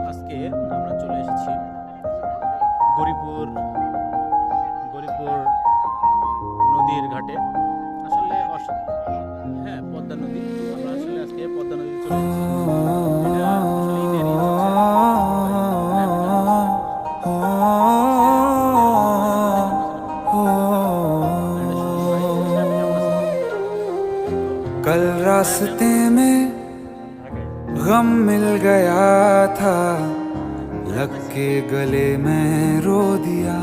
আজকে আমরা চলে এসেছি গরিপুর নদীর ঘাটে। আসলে হ্যাঁ, পদ্মা নদী। আমরা আসলে আজকে পদ্মা নদী চলে এসেছি। এটা আসলে ঈদেরই कल रास्ते में गम मिल गया था, लग के गले में रो दिया।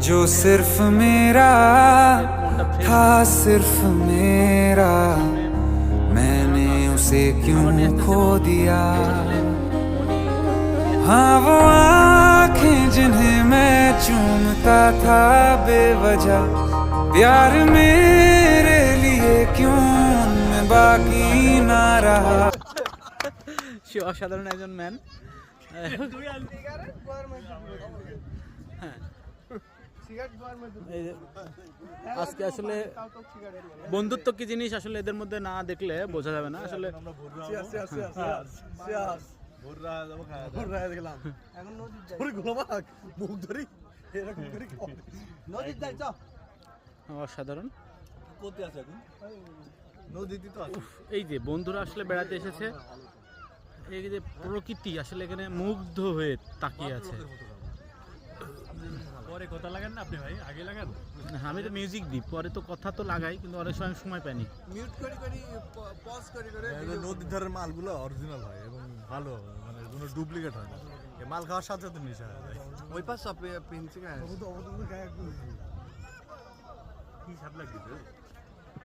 जो सिर्फ मेरा था, सिर्फ मेरा, मैंने उसे क्यों खो दिया। हाँ, वो आँखें जिन्हें मैं चूमता था बेवजह, प्यार मेरे लिए क्यों उनमें बाकी ना रहा। সে অসাধারণ একজন ম্যান। আজকে আসলে বন্ধুত্ব কি জিনিস আসলে এদের মধ্যে না দেখলে বোঝা যাবে না। আসলে অসাধারণ। এই যে বন্ধুরা আসলে বেড়াতে এসেছে, এই যে প্রকৃতি আসলে এখানে মুগ্ধ হয়ে তাকিয়ে আছে। পরে কথা লাগান না আপনি ভাই, আগে লাগান। আমি তো মিউজিক দিই, পরে তো কথা তো লাগাই, কিন্তু অনেক সময় পাইনি। মিউট করে পজ করে নদীর ধারের মালগুলো অরিজিনাল হয় এবং ভালো, মানে কোনো ডুপ্লিকেট হয় না। এই মাল খাওয়ার সাথে সাথে নেশা হয়ে যায়। ওই পাশ আপনি প্রিন্সিকা কি স্বাদ লাগছে?